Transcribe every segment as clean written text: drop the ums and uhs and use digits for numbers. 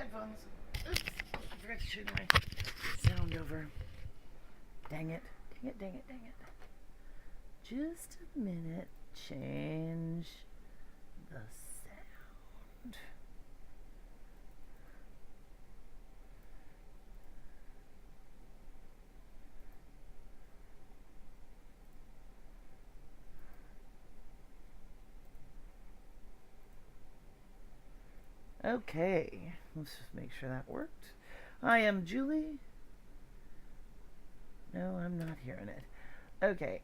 headphones. Oops, I forgot to turn my sound over. Dang it. Dang it, dang it, dang it. Just a minute. Change the sound. Okay, let's just make sure that worked. I am Julie. No, I'm not hearing it. Okay,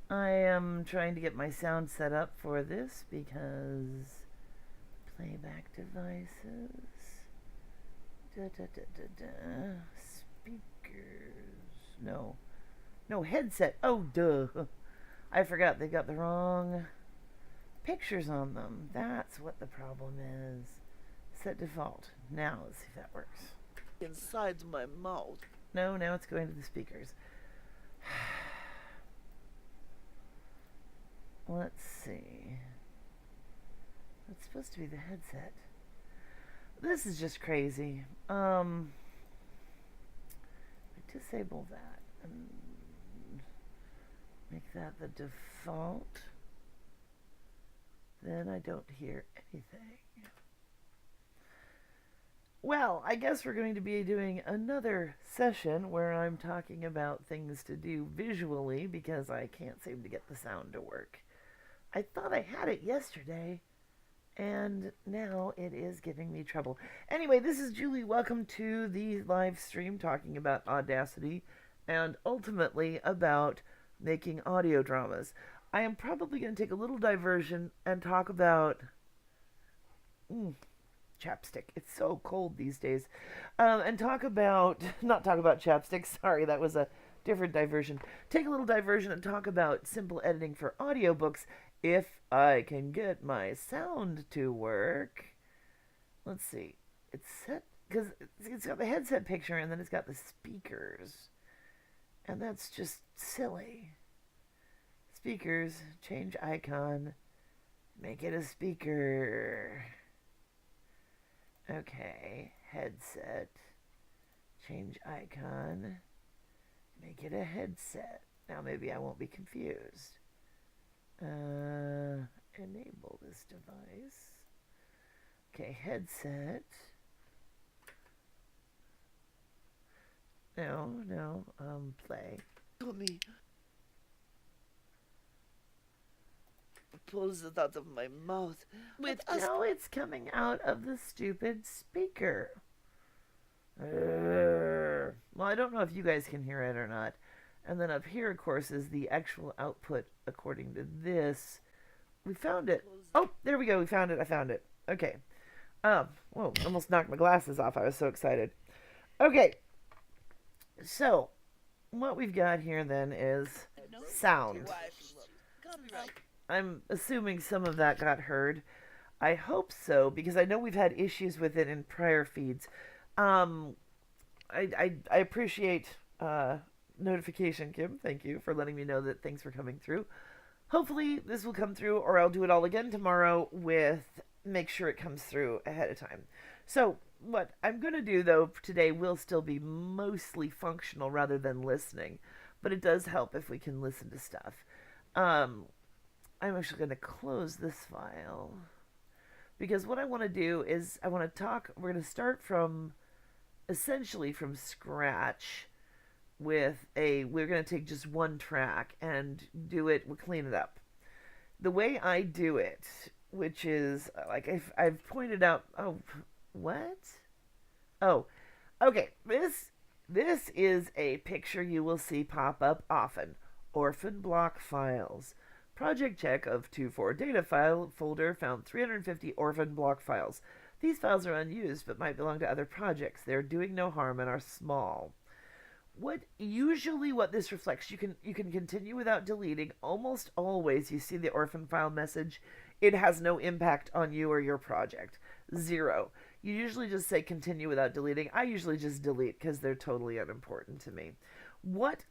I am trying to get my sound set up for this because playback devices. Da da da da da. Speakers. No. No, headset. Oh, duh. I forgot they got the wrong pictures on them. That's what the problem is. Set default. Now let's see if that works. Inside my mouth. No, now it's going to the speakers. Let's see. That's supposed to be the headset. This is just crazy. I disable that and make that the default. Then I don't hear anything. Well, I guess we're going to be doing another session where I'm talking about things to do visually because I can't seem to get the sound to work. I thought I had it yesterday, and now it is giving me trouble. Anyway, this is Julie. Welcome to the live stream talking about Audacity and ultimately about making audio dramas. I am probably going to take a little diversion and talk about chapstick. It's so cold these days. And not talk about chapstick. Sorry, that was a different diversion. Take a little diversion and talk about simple editing for audiobooks if I can get my sound to work. Let's see. It's set because it's got the headset picture and then it's got the speakers. And that's just silly. Speakers, change icon, make it a speaker. Okay, headset, change icon, make it a headset. Now maybe I won't be confused. Enable this device. Okay, headset. No, play. Told me. Pulls it out of my mouth. But now it's coming out of the stupid speaker. Well, I don't know if you guys can hear it or not. And then up here, of course, is the actual output according to this. We found it. Oh, there we go. We found it. I found it. Okay. Whoa, almost knocked my glasses off. I was so excited. Okay. So, what we've got here then is sound. I'm assuming some of that got heard. I hope so, because I know we've had issues with it in prior feeds. I appreciate notification, Kim. Thank you for letting me know that things were coming through. Hopefully this will come through, or I'll do it all again tomorrow with make sure it comes through ahead of time. So what I'm going to do, though, today will still be mostly functional rather than listening. But it does help if we can listen to stuff. I'm actually going to close this file because what I want to do is we're going to start from essentially from scratch we're going to take just one track and we'll clean it up. The way I do it, which is like I've pointed out, what? Oh, okay, this is a picture you will see pop up often. Orphan block files. Project check of 2.4 data file folder found 350 orphan block files. These files are unused but might belong to other projects. They're doing no harm and are small. What this reflects, you can continue without deleting. Almost always you see the orphan file message. It has no impact on you or your project. 0. You usually just say continue without deleting. I usually just delete because they're totally unimportant to me. What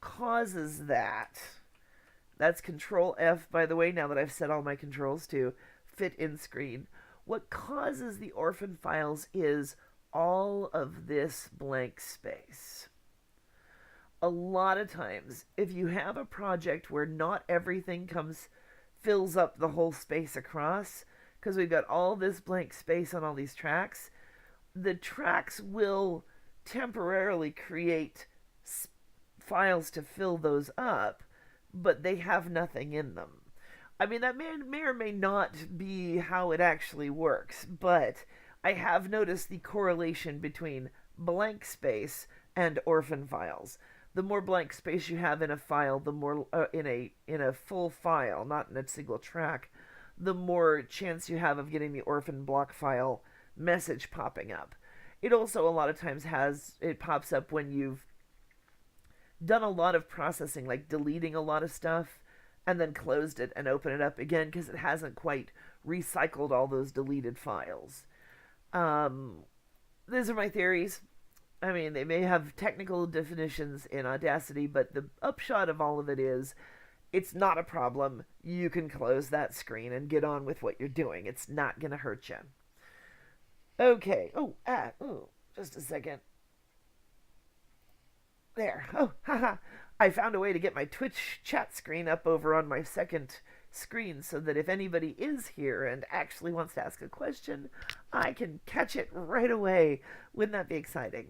causes that's Control F, by the way, now that I've set all my controls to fit in screen. What causes the orphan files is all of this blank space. A lot of times, if you have a project where not everything fills up the whole space across, because we've got all this blank space on all these tracks, the tracks will temporarily create files to fill those up, but they have nothing in them. I mean, that may or may not be how it actually works, but I have noticed the correlation between blank space and orphan files. The more blank space you have in a file, the more in a full file, not in a single track, the more chance you have of getting the orphan block file message popping up. It also a lot of times it pops up when you've done a lot of processing, like deleting a lot of stuff, and then closed it and open it up again because it hasn't quite recycled all those deleted files. Um, these are my theories. I mean, they may have technical definitions in Audacity, but the upshot of all of it is it's not a problem. You can close that screen and get on with what you're doing. It's not going to hurt you. Okay. Just a second. There. Oh, haha. I found a way to get my Twitch chat screen up over on my second screen so that if anybody is here and actually wants to ask a question, I can catch it right away. Wouldn't that be exciting?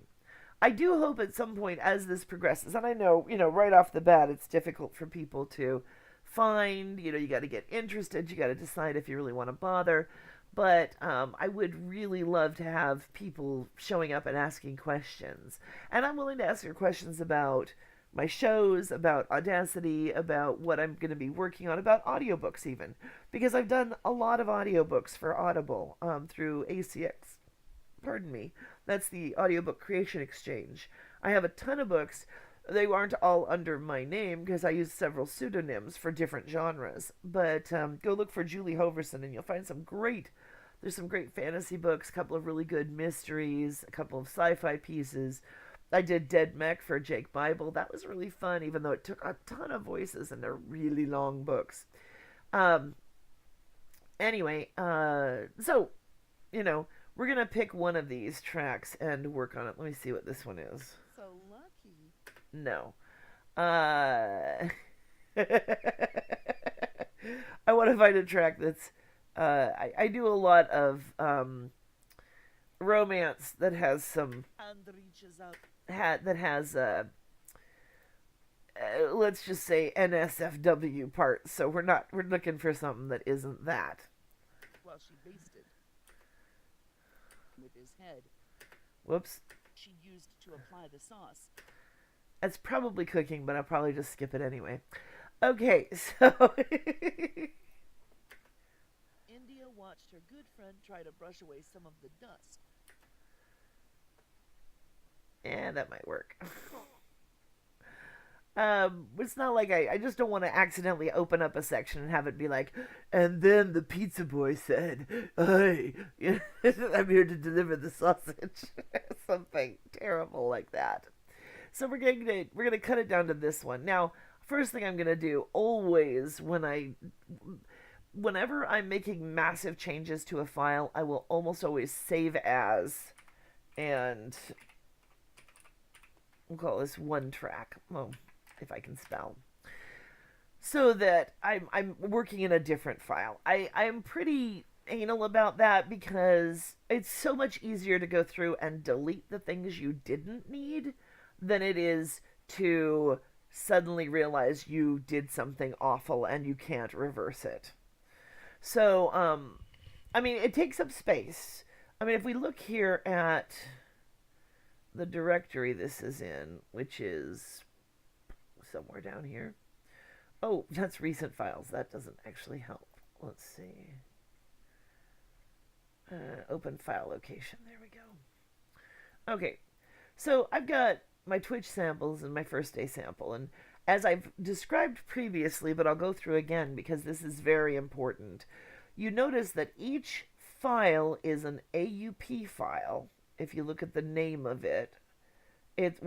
I do hope at some point as this progresses, and I know, right off the bat, it's difficult for people to find, you got to get interested, you got to decide if you really want to bother, but I would really love to have people showing up and asking questions. And I'm willing to ask your questions about my shows, about Audacity, about what I'm going to be working on, about audiobooks even, because I've done a lot of audiobooks for Audible through ACX. Pardon me. That's the Audiobook Creation Exchange. I have a ton of books. They aren't all under my name because I use several pseudonyms for different genres. But go look for Julie Hoverson and you'll find there's some great fantasy books, a couple of really good mysteries, a couple of sci-fi pieces. I did Dead Mech for Jake Bible. That was really fun, even though it took a ton of voices and they're really long books. Anyway, so, we're going to pick one of these tracks and work on it. Let me see what this one is. So lucky. No. I want to find a track that's... I do a lot of romance that has some... And reaches out. That has, let's just say, NSFW parts. So we're looking for something that isn't that. While she basted with his head. Whoops. She used to apply the sauce. That's probably cooking, but I'll probably just skip it anyway. Okay, so... India watched her good friend try to brush away some of the dust. Yeah, that might work. It's not like I just don't want to accidentally open up a section and have it be like, and then the pizza boy said, "Hey, I'm here to deliver the sausage," something terrible like that. So we're gonna cut it down to this one. Now, first thing I'm gonna do always whenever I'm making massive changes to a file, I will almost always save as, and we'll call this one track. Well, if I can spell. So that I'm working in a different file. I'm pretty anal about that because it's so much easier to go through and delete the things you didn't need than it is to suddenly realize you did something awful and you can't reverse it. So, I mean, it takes up space. I mean, if we look here at the directory this is in, which is somewhere down here. Oh, that's recent files. That doesn't actually help. Let's see. Open file location. There we go. Okay, so I've got my Twitch samples and my first day sample. And as I've described previously, but I'll go through again because this is very important, you notice that each file is an AUP file. If you look at the name of it, it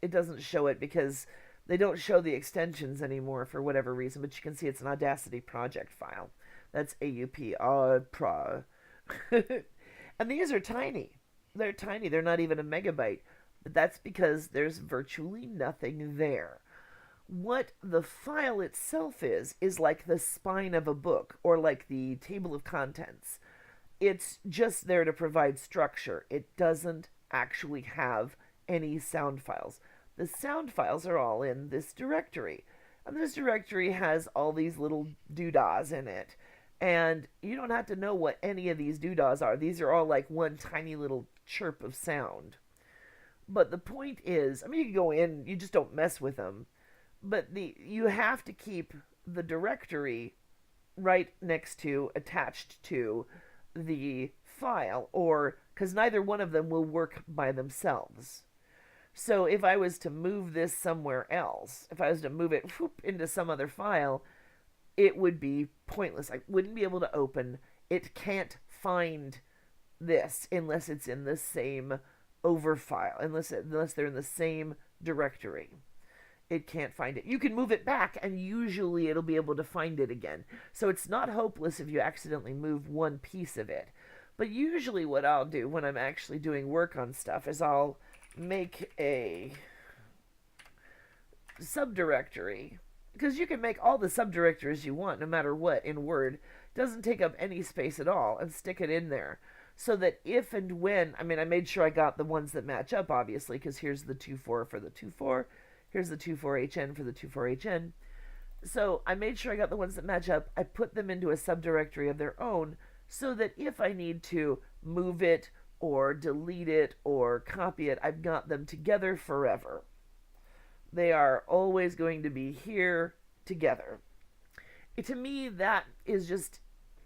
doesn't show it because They don't show the extensions anymore for whatever reason, but you can see it's an Audacity project file. That's AUP, Pro. And these are tiny. They're tiny. They're not even a megabyte. But that's because there's virtually nothing there. What the file itself is like the spine of a book or like the table of contents. It's just there to provide structure. It doesn't actually have any sound files. The sound files are all in this directory. And this directory has all these little doodahs in it. And you don't have to know what any of these doodahs are. These are all like one tiny little chirp of sound. But the point is, I mean, you can go in, you just don't mess with them. But you have to keep the directory right next to, attached to the file, or because neither one of them will work by themselves. So if I was to move this somewhere else, if I was to move it whoop, into some other file, it would be pointless. I wouldn't be able to open. It can't find this unless it's in the same over file, unless they're in the same directory. It can't find it. You can move it back, and usually it'll be able to find it again. So it's not hopeless if you accidentally move one piece of it. But usually what I'll do when I'm actually doing work on stuff is I'll make a subdirectory, because you can make all the subdirectories you want no matter what in Word. It doesn't take up any space at all, and stick it in there so that if and when, I mean, I made sure I got the ones that match up, obviously, because here's the 2.4 for the 2.4, here's the 2.4HN for the 2.4HN. So I made sure I got the ones that match up. I put them into a subdirectory of their own so that if I need to move it or delete it or copy it, I've got them together forever. They are always going to be here together. To me, that is just,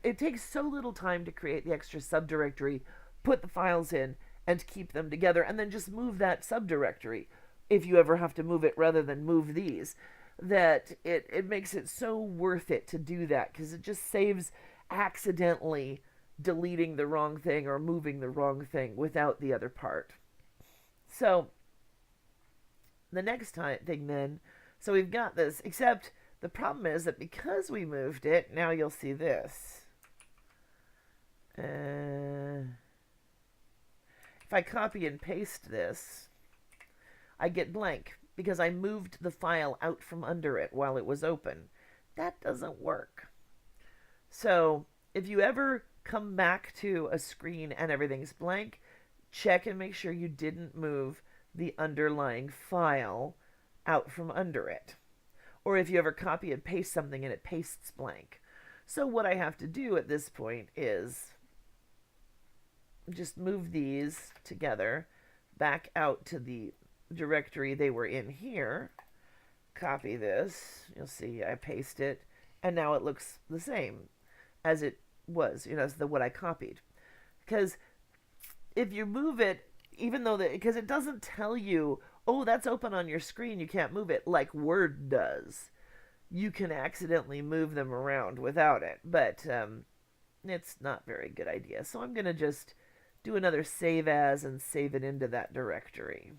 it takes so little time to create the extra subdirectory, put the files in, and keep them together, and then just move that subdirectory if you ever have to move it rather than move these, that it makes it so worth it to do that, because it just saves accidentally deleting the wrong thing or moving the wrong thing without the other part. So the next thing then, so we've got this, except the problem is that because we moved it, now you'll see this. If I copy and paste this, I get blank because I moved the file out from under it while it was open. That doesn't work. So if you ever come back to a screen and everything's blank, check and make sure you didn't move the underlying file out from under it. Or if you ever copy and paste something and it pastes blank. So what I have to do at this point is just move these together back out to the directory they were in here. Copy this. You'll see I paste it. And now it looks the same as it was, as what I copied. Because if you move it, even though because it doesn't tell you, oh, that's open on your screen, you can't move it, like Word does. You can accidentally move them around without it, but it's not a very good idea. So I'm going to just do another save as and save it into that directory.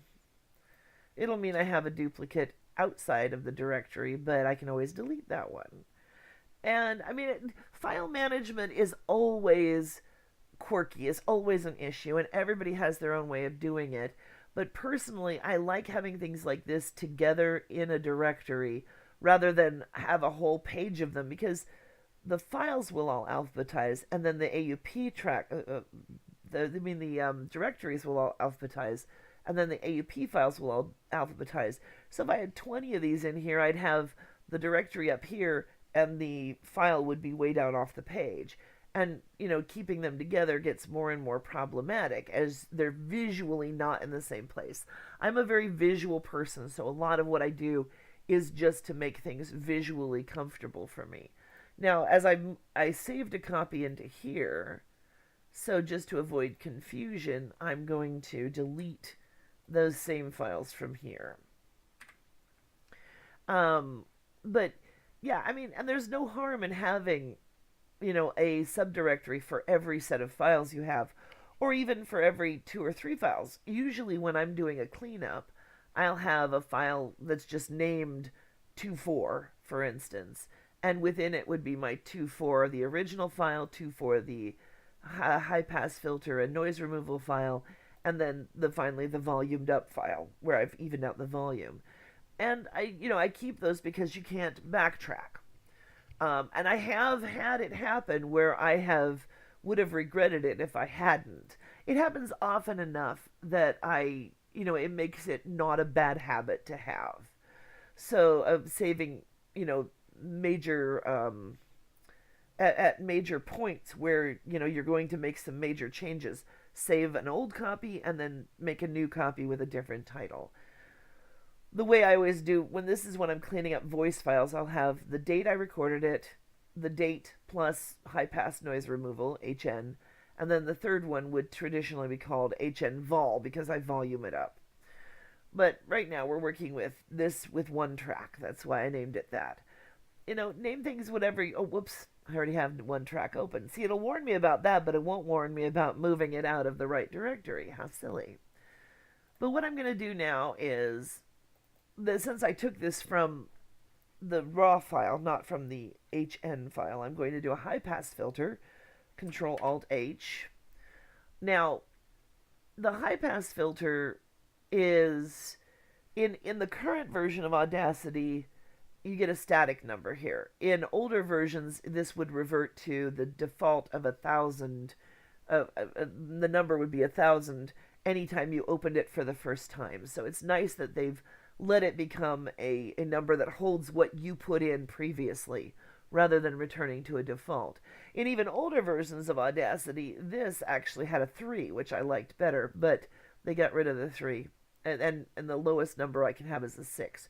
It'll mean I have a duplicate outside of the directory, but I can always delete that one. And I mean, file management is always quirky, is always an issue, and everybody has their own way of doing it. But personally, I like having things like this together in a directory rather than have a whole page of them, because the files will all alphabetize, and then the AUP track, the directories will all alphabetize, and then the AUP files will all alphabetize. So if I had 20 of these in here, I'd have the directory up here, and the file would be way down off the page. And, keeping them together gets more and more problematic as they're visually not in the same place. I'm a very visual person, so a lot of what I do is just to make things visually comfortable for me. Now, as I saved a copy into here, so just to avoid confusion, I'm going to delete those same files from here. But, yeah, I mean, and there's no harm in having a subdirectory for every set of files you have, or even for every 2 or 3 files. Usually when I'm doing a cleanup, I'll have a file that's just named 2.4, for instance, and within it would be my 2.4, the original file, 2.4, the high pass filter and noise removal file, and then finally the volumed up file where I've evened out the volume. And I keep those because you can't backtrack. And I have had it happen where I have would have regretted it if I hadn't. It happens often enough that it makes it not a bad habit to have. So of saving, major at major points where you're going to make some major changes, save an old copy and then make a new copy with a different title. The way I always do when this is when I'm cleaning up voice files, I'll have the date I recorded it, the date plus high pass noise removal, HN, and then the third one would traditionally be called HN vol because I volume it up. But right now we're working with this with one track. That's why I named it that. Name things whatever. Oh, whoops. I already have one track open. See, it'll warn me about that, but it won't warn me about moving it out of the right directory. How silly. But what I'm going to do now is since I took this from the raw file, not from the HN file, I'm going to do a high pass filter, Control Alt H. Now, the high pass filter is in the current version of Audacity, you get a static number here. In older versions, this would revert to the default of 1,000. The number would be 1,000 anytime you opened it for the first time. So it's nice that they've let it become a number that holds what you put in previously rather than returning to a default. In even older versions of Audacity, this actually had a 3, which I liked better, but they got rid of the 3. And the lowest number I can have is a 6.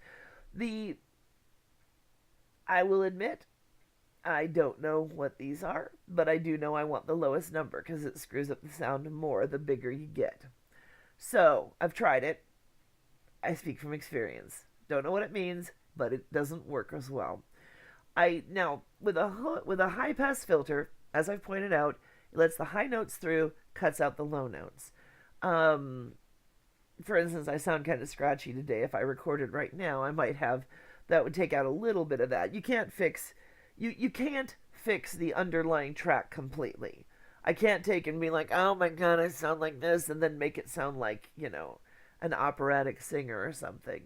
I will admit, I don't know what these are, but I do know I want the lowest number because it screws up the sound more the bigger you get. So, I've tried it. I speak from experience. Don't know what it means, but it doesn't work as well. Now with a high pass filter, as I've pointed out, it lets the high notes through, cuts out the low notes. For instance, I sound kind of scratchy today. If I recorded right now, I might have that would take out a little bit of that. You can't fix the underlying track completely. I can't take and be like, oh my god, I sound like this, and then make it sound like an operatic singer or something.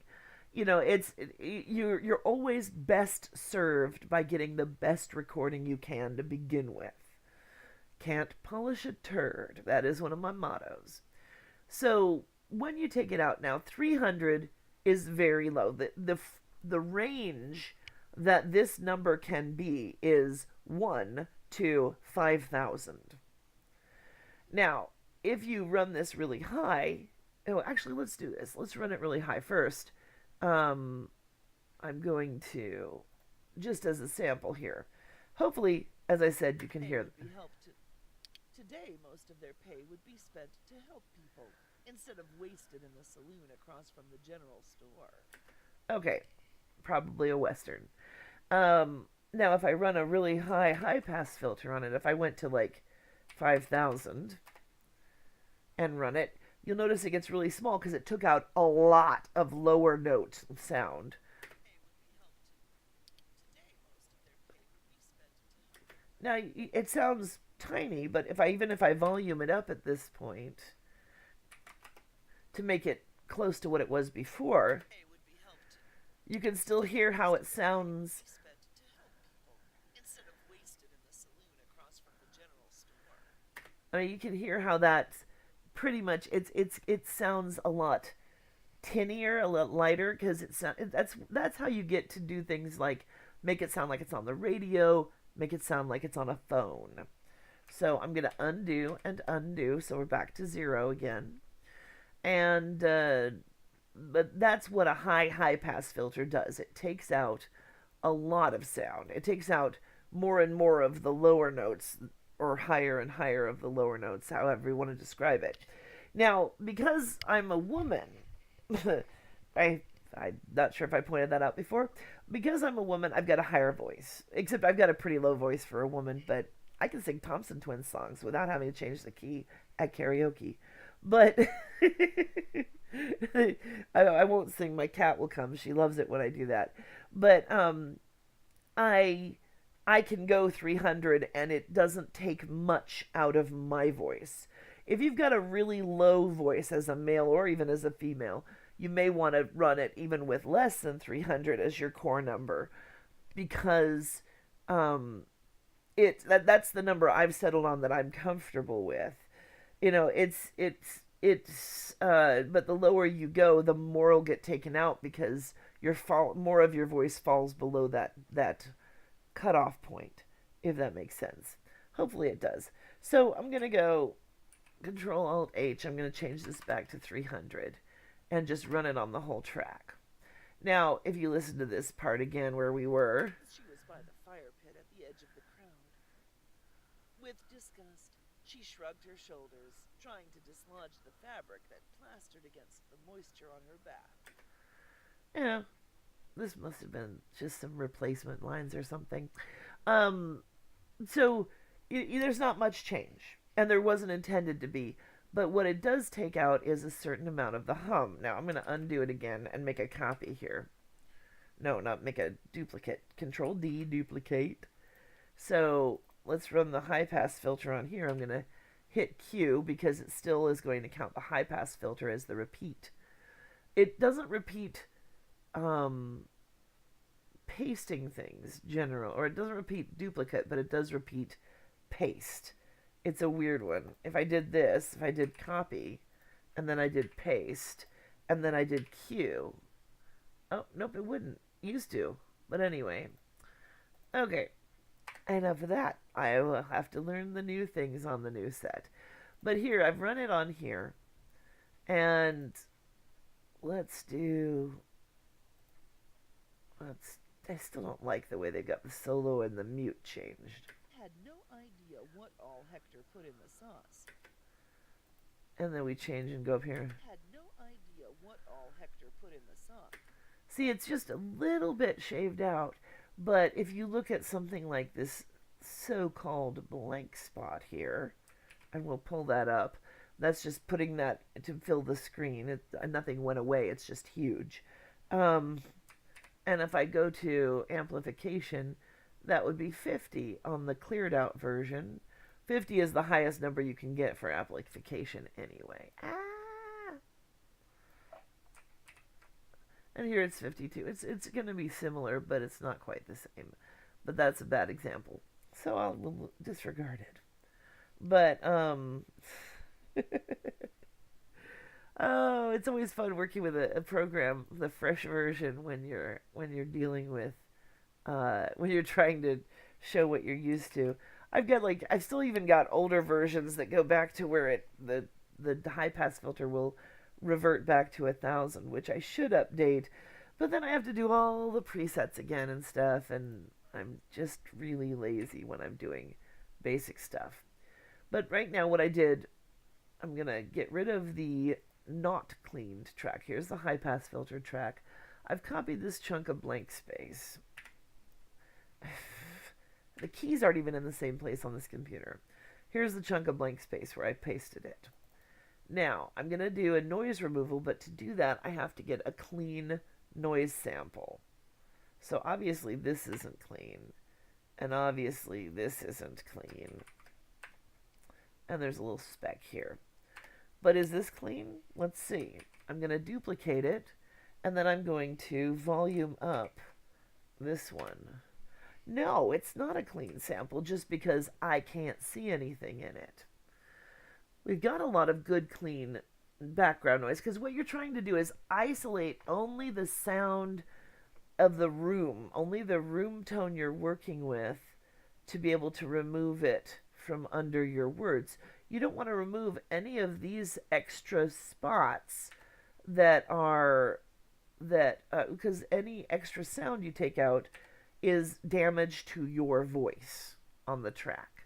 You're always best served by getting the best recording you can to begin with. Can't polish a turd. That is one of my mottos. So when you take it out now, 300 is very low. The range that this number can be is 1 to 5,000. Now, if you run this really high, actually, let's do this. Let's run it really high first. I'm going to, just as a sample here. Hopefully, as I said, you can hear. Today, most of their pay would be spent to help people instead of wasted in the saloon across from the general store. Okay, probably a Western. Now, if I run a really high pass filter on it, if I went to like 5,000 and run it, you'll notice it gets really small because it took out a lot of lower note sound. Now, it sounds tiny, but even if I volume it up at this point to make it close to what it was before, you can still hear how it sounds. I mean, you can hear how that pretty much it sounds a lot tinnier, a lot lighter because that's how you get to do things like make it sound like it's on the radio, make it sound like it's on a phone. So I'm gonna undo and undo, so we're back to 0 again, and but that's what a high pass filter does. It takes out a lot of sound. It takes out more and more of the lower notes, or higher and higher of the lower notes, however you want to describe it. Now, because I'm a woman, I'm not sure if I pointed that out before. Because I'm a woman, I've got a higher voice. Except I've got a pretty low voice for a woman, but I can sing Thompson Twins songs without having to change the key at karaoke. But I won't sing. My cat will come. She loves it when I do that. But I I can go 300 and it doesn't take much out of my voice. If you've got a really low voice as a male or even as a female, you may want to run it even with less than 300 as your core number because um, that's the number I've settled on that I'm comfortable with. But the lower you go, the more will get taken out because more of your voice falls below that cutoff point, if that makes sense. Hopefully it does. So I'm gonna go Control Alt H. I'm gonna change this back to 300 and just run it on the whole track. Now, if you listen to this part again where we were, She was by the fire pit at the edge of the crowd. With disgust, she shrugged her shoulders, trying to dislodge the fabric that plastered against the moisture on her back. you know, this must have been just some replacement lines or something. Um, so there's not much change, and there wasn't intended to be. But what it does take out is a certain amount of the hum. Now I'm going to undo it again and make a copy here. No, not make a duplicate. Control D, duplicate. So let's run the high pass filter on here. I'm going to hit Q because it still is going to count the high pass filter as the repeat. It doesn't repeat um, pasting things general, or it doesn't repeat duplicate, but it does repeat paste. It's a weird one. If I did this, if I did copy, and then I did paste, and then I did Q, oh nope, it wouldn't. Used to, but anyway. Okay, enough of that. I will have to learn the new things on the new set. But here, I've run it on here, and let's do. Let's. I still don't like the way they got the solo and the mute changed. Had no idea what all Hector put in the sauce. And then we change and go up here. Had no idea what all Hector put in the sauce. See, it's just a little bit shaved out. But if you look at something like this so-called blank spot here, and we'll pull that up, that's just putting that to fill the screen. Nothing went away. It's just huge. And if I go to amplification, that would be 50 on the cleared out version. 50 is the highest number you can get for amplification anyway. And here it's 52. It's going to be similar, but it's not quite the same. But that's a bad example. So we'll disregard it. But oh, it's always fun working with a program, the fresh version, when you're dealing with when you're trying to show what you're used to. I've still even got older versions that go back to where the high pass filter will revert back to 1,000, which I should update, but then I have to do all the presets again and stuff, and I'm just really lazy when I'm doing basic stuff. But right now what I did, I'm gonna get rid of the not cleaned track. Here's the high pass filter track. I've copied this chunk of blank space. The keys aren't even in the same place on this computer. Here's the chunk of blank space where I pasted it. Now, I'm going to do a noise removal, but to do that, I have to get a clean noise sample. So obviously this isn't clean, and obviously this isn't clean. And there's a little speck here. But is this clean? Let's see. I'm going to duplicate it, and then I'm going to volume up this one. No, it's not a clean sample just because I can't see anything in it. We've got a lot of good clean background noise because what you're trying to do is isolate only the sound of the room, only the room tone you're working with to be able to remove it from under your words. You don't want to remove any of these extra spots because any extra sound you take out is damage to your voice on the track.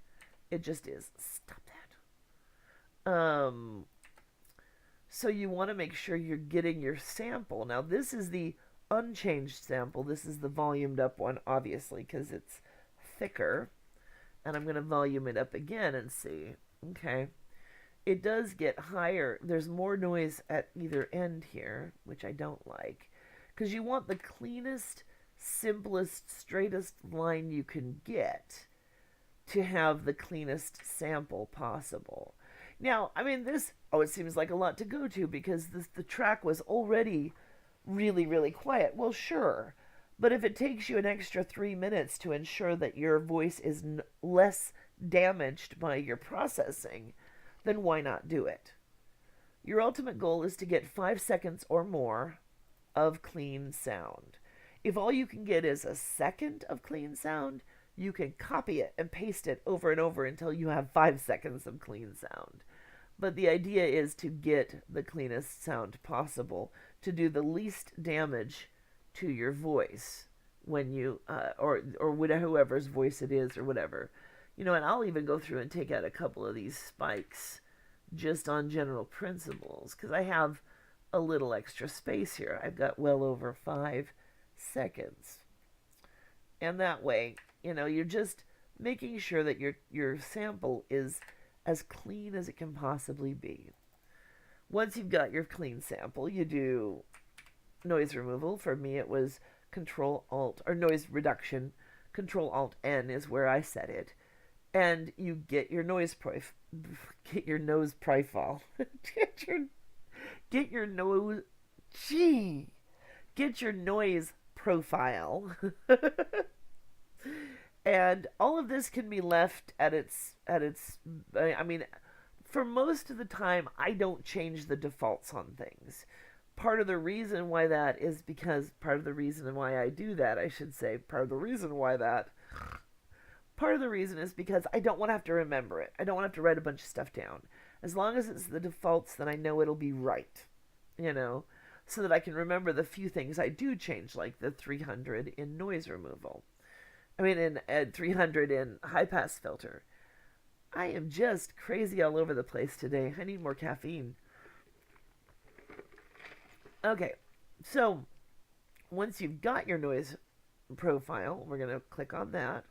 It just is. Stop that. So you want to make sure you're getting your sample. Now this is the unchanged sample. This is the volumed up one, obviously, because it's thicker. And I'm going to volume it up again and see. Okay. it does get higher. There's more noise at either end here, which I don't like, because you want the cleanest, simplest, straightest line you can get to have the cleanest sample possible. Now, I mean, it seems like a lot to go to because the track was already really, really quiet. Well, sure. But if it takes you an extra 3 minutes to ensure that your voice is less damaged by your processing, then why not do it? Your ultimate goal is to get 5 seconds or more of clean sound. If all you can get is a second of clean sound, you can copy it and paste it over and over until you have 5 seconds of clean sound. But the idea is to get the cleanest sound possible, to do the least damage to your voice when you, or whatever, whoever's voice it is or whatever. And I'll even go through and take out a couple of these spikes just on general principles because I have a little extra space here. I've got well over 5 seconds. And that way, you're just making sure that your sample is as clean as it can possibly be. Once you've got your clean sample, you do noise removal. For me, it was Control Alt or noise reduction. Control Alt N is where I set it, and you get your get your nose profile, get your nose, gee, get your noise profile. And all of this can be left at its I mean, for most of the time I don't change the defaults on things. Part of the reason why that is because part of the reason why I do that, I should say, part of the reason is because I don't want to have to remember it. I don't want to have to write a bunch of stuff down. As long as it's the defaults, then I know it'll be right, so that I can remember the few things I do change, like the 300 in noise removal. I mean, in 300 in high pass filter. I am just crazy all over the place today. I need more caffeine. Okay, so once you've got your noise profile, we're going to click on that.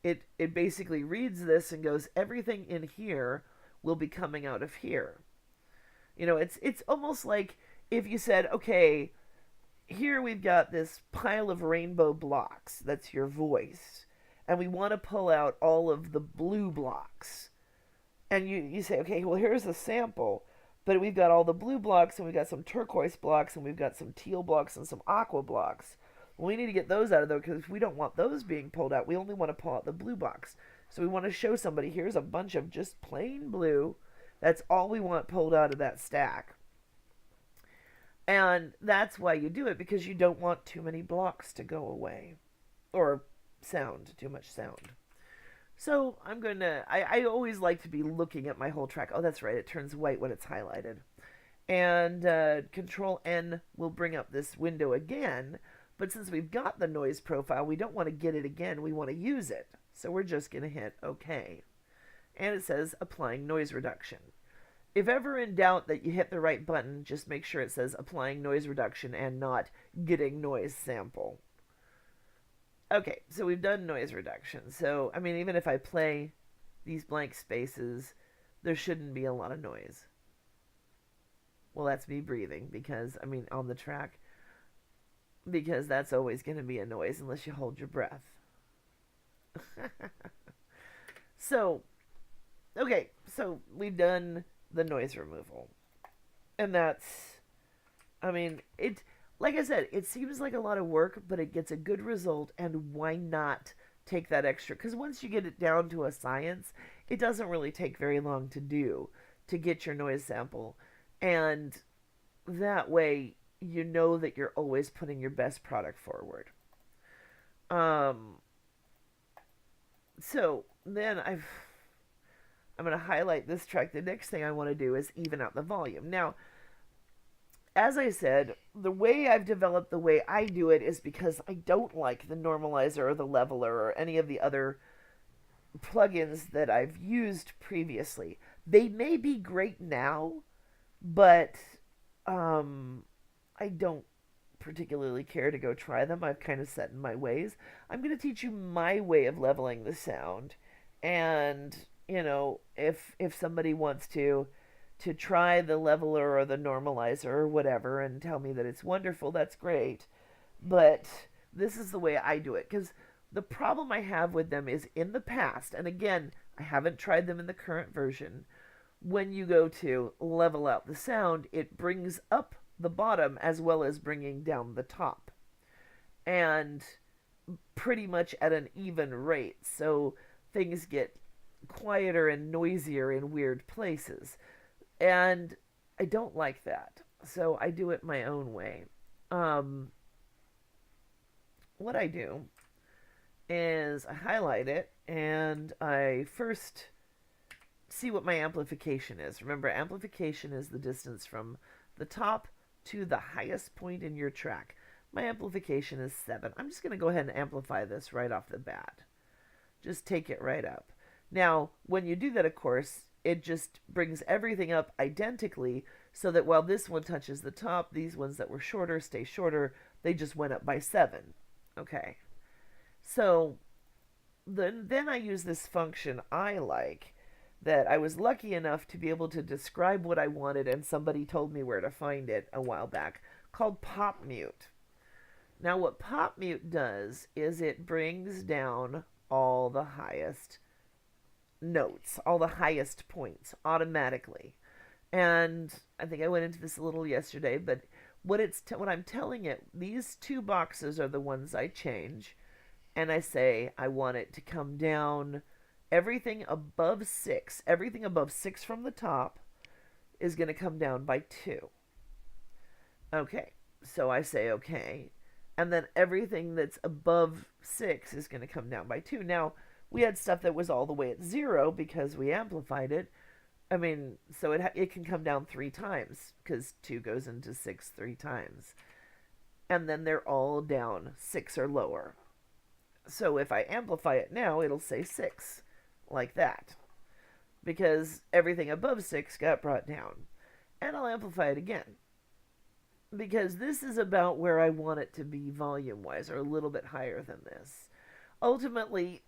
It basically reads this and goes, everything in here will be coming out of here. It's almost like if you said, okay, here we've got this pile of rainbow blocks. That's your voice. And we want to pull out all of the blue blocks. And you say, okay, well, here's a sample. But we've got all the blue blocks, and we've got some turquoise blocks, and we've got some teal blocks, and some aqua blocks. Well, we need to get those out of there because we don't want those being pulled out. We only want to pull out the blue box. So we want to show somebody, here's a bunch of just plain blue. That's all we want pulled out of that stack. And that's why you do it, because you don't want too many blocks to go away. Or too much sound. So I always like to be looking at my whole track. Oh, that's right, it turns white when it's highlighted. And Control N will bring up this window again, but since we've got the noise profile, we don't want to get it again, we want to use it. So we're just going to hit OK. And it says applying noise reduction. If ever in doubt that you hit the right button, just make sure it says applying noise reduction and not getting noise sample. Okay, so we've done noise reduction. So, I mean, even if I play these blank spaces, there shouldn't be a lot of noise. Well, that's me breathing because, on the track, because that's always going to be a noise unless you hold your breath. So, okay, so we've done the noise removal. And that's, like I said, it seems like a lot of work, but it gets a good result, and why not take that extra? Because once you get it down to a science, it doesn't really take very long to do to get your noise sample. And that way, you know that you're always putting your best product forward. So then I'm going to highlight this track. The next thing I want to do is even out the volume. Now, as I said, the way I've developed the way I do it is because I don't like the normalizer or the leveler or any of the other plugins that I've used previously. They may be great now, but I don't particularly care to go try them. I've kind of set in my ways. I'm going to teach you my way of leveling the sound, and if somebody wants to try the leveler or the normalizer or whatever and tell me that it's wonderful, that's great. But this is the way I do it, because the problem I have with them is in the past, and again, I haven't tried them in the current version. When you go to level out the sound, it brings up the bottom as well as bringing down the top, and pretty much at an even rate. So things get quieter and noisier in weird places. And I don't like that. So I do it my own way. Um, what I do is I highlight it and I first see what my amplification is. Remember, amplification is the distance from the top to the highest point in your track. My amplification is 7. I'm just going to go ahead and amplify this right off the bat. Just take it right up. Now, when you do that, of course, it just brings everything up identically so that while this one touches the top, these ones that were shorter stay shorter. They just went up by 7. Okay. So then I use this function I like that I was lucky enough to be able to describe what I wanted, and somebody told me where to find it a while back, called pop mute. Now, what pop mute does is it brings down all the highest notes, all the highest points automatically. And I think I went into this a little yesterday, but what I'm telling it, these two boxes are the ones I change, and I say I want it to come down. Everything above 6 from the top is going to come down by 2. Okay, so I say okay, and then everything that's above 6 is going to come down by 2. Now, we had stuff that was all the way at 0 because we amplified it. I mean, so it can come down 3 times because 2 goes into 6 3 times. And then they're all down 6 or lower. So if I amplify it now, it'll say 6, like that. Because everything above 6 got brought down. And I'll amplify it again. Because this is about where I want it to be volume-wise, or a little bit higher than this. Ultimately,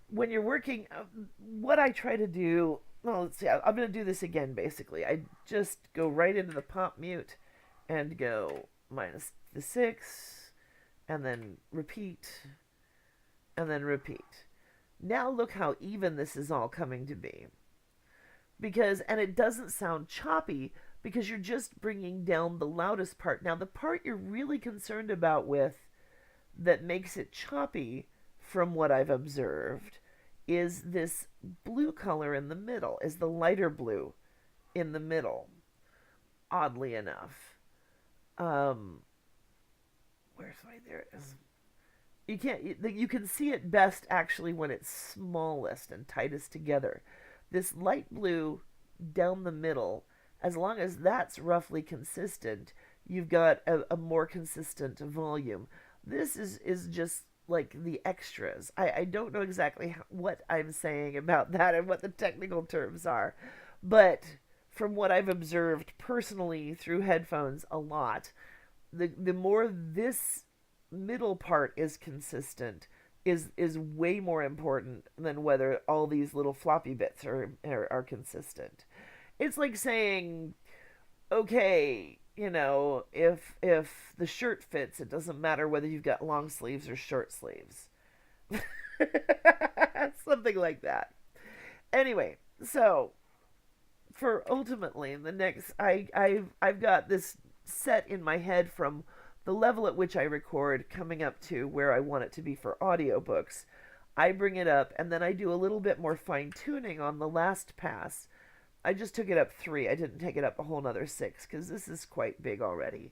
when you're working, what I try to do, well, let's see, I'm going to do this again, basically. I just go right into the pop mute and go minus the 6, and then repeat, and then repeat. Now look how even this is all coming to be. And it doesn't sound choppy because you're just bringing down the loudest part. Now, the part you're really concerned about with that makes it choppy, from what I've observed, is this blue color in the middle, is the lighter blue in the middle, oddly enough. Where's my, there it is. You can see it best actually when it's smallest and tightest together. This light blue down the middle, as long as that's roughly consistent, you've got a more consistent volume. This is just like the extras. I don't know exactly what I'm saying about that and what the technical terms are, but from what I've observed personally through headphones a lot, the more this middle part is consistent is way more important than whether all these little floppy bits are consistent. It's like saying, okay, if the shirt fits, it doesn't matter whether you've got long sleeves or short sleeves. Something like that. Anyway, so for ultimately the next, I've got this set in my head from the level at which I record coming up to where I want it to be for audiobooks. I bring it up and then I do a little bit more fine tuning on the last pass. I just took it up 3. I didn't take it up a whole nother 6 because this is quite big already.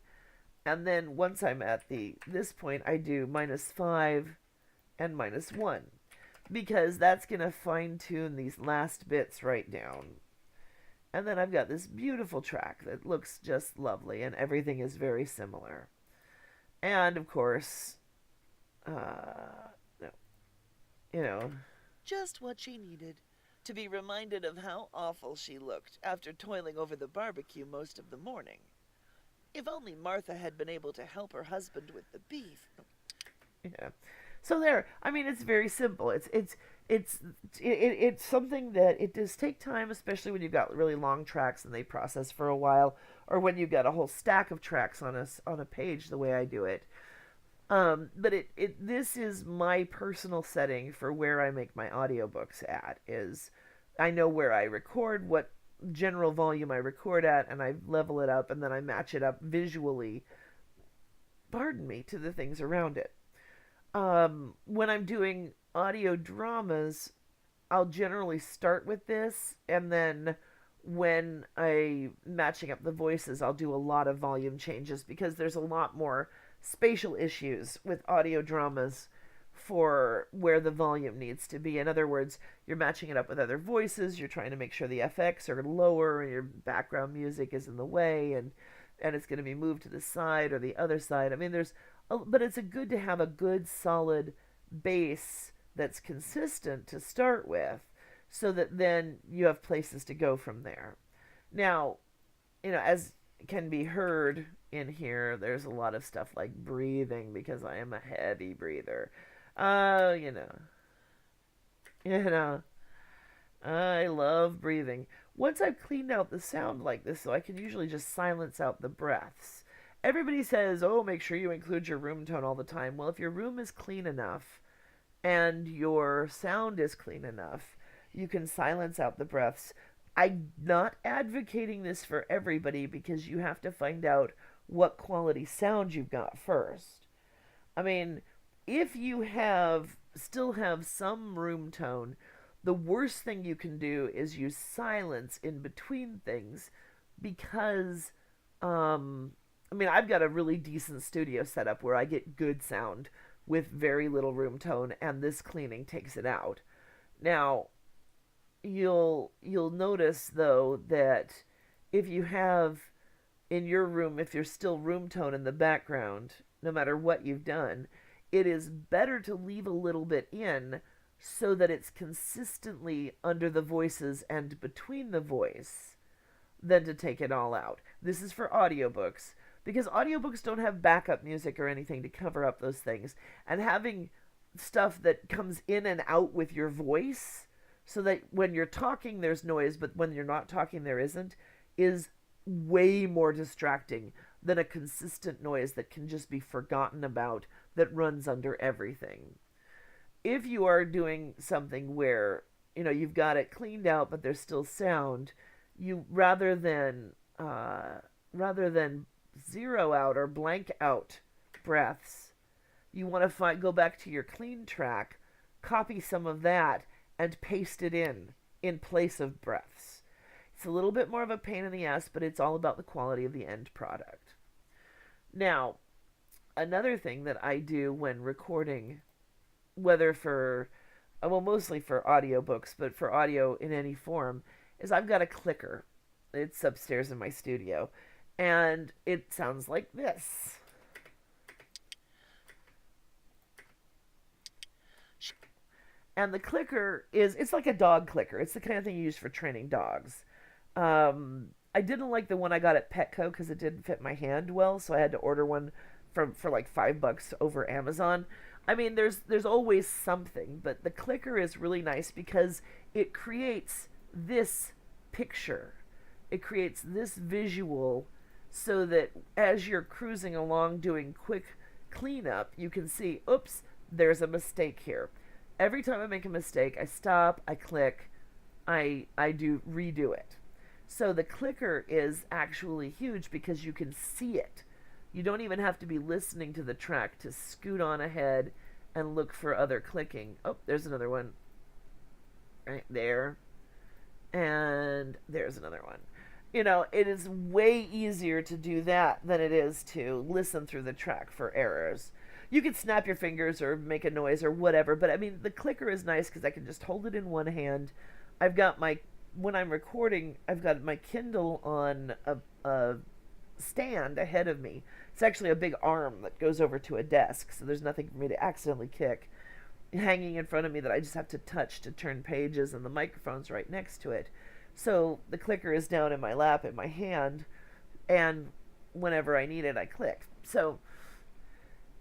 And then once I'm at this point, I do -5 and -1 because that's going to fine tune these last bits right down. And then I've got this beautiful track that looks just lovely and everything is very similar. And of course, no, you know, Just what she needed. To be reminded of how awful she looked after toiling over the barbecue most of the morning. If only Martha had been able to help her husband with the beef. yeah. So there, I mean, it's very simple. it's it's something that it does take time, especially when you've got really long tracks and they process for a while, or when you've got a whole stack of tracks on a page the way I do it. But this is my personal setting for where I make my audiobooks at. Is I know where I record, what general volume I record at, and I level it up, and then I match it up visually, pardon me, to the things around it. When I'm doing audio dramas, I'll generally start with this, and then when I matching up the voices, I'll do a lot of volume changes because there's a lot more spatial issues with audio dramas for where the volume needs to be. In other words, you're matching it up with other voices, you're trying to make sure the FX are lower and your background music is in the way, and it's going to be moved to the side or the other side. I mean, but it's a good to have a good solid base that's consistent to start with so that then you have places to go from there. Now, as can be heard in here, there's a lot of stuff like breathing because I am a heavy breather. Uh, you know, you know, I love breathing. Once I've cleaned out the sound like this, so I can usually just silence out the breaths. Everybody says, oh, make sure you include your room tone all the time. Well, if your room is clean enough and your sound is clean enough, you can silence out the breaths. I'm not advocating this for everybody because you have to find out what quality sound you've got first. I mean, if you still have some room tone, the worst thing you can do is use silence in between things because I mean, I've got a really decent studio setup where I get good sound with very little room tone, and this cleaning takes it out. Now, you'll notice though that if you have in your room, if there's still room tone in the background, no matter what you've done, it is better to leave a little bit in so that it's consistently under the voices and between the voice than to take it all out. This is for audiobooks because audiobooks don't have backup music or anything to cover up those things. And having stuff that comes in and out with your voice so that when you're talking there's noise, but when you're not talking there isn't, is way more distracting than a consistent noise that can just be forgotten about that runs under everything. If you are doing something where you've got it cleaned out but there's still sound, you rather than zero out or blank out breaths, you want to go back to your clean track, copy some of that, and paste it in place of breaths. It's a little bit more of a pain in the ass, but it's all about the quality of the end product. Now, another thing that I do when recording, whether for, well, mostly for audiobooks, but for audio in any form, is I've got a clicker. It's upstairs in my studio, and it sounds like this. And the clicker it's like a dog clicker. It's the kind of thing you use for training dogs. I didn't like the one I got at Petco because it didn't fit my hand well, so I had to order one for like $5 over Amazon. I mean, there's always something, but the clicker is really nice because it creates this picture. It creates this visual so that as you're cruising along doing quick cleanup, you can see, oops, there's a mistake here. Every time I make a mistake, I stop, I click, I do redo it. So the clicker is actually huge because you can see it. You don't even have to be listening to the track to scoot on ahead and look for other clicking. Oh, there's another one. Right there. And there's another one. It is way easier to do that than it is to listen through the track for errors. You can snap your fingers or make a noise or whatever, but I mean, the clicker is nice because I can just hold it in one hand. When I'm recording, I've got my Kindle on a stand ahead of me. It's actually a big arm that goes over to a desk, so there's nothing for me to accidentally kick hanging in front of me that I just have to touch to turn pages, and the microphone's right next to it. So the clicker is down in my lap in my hand, and whenever I need it, I click. So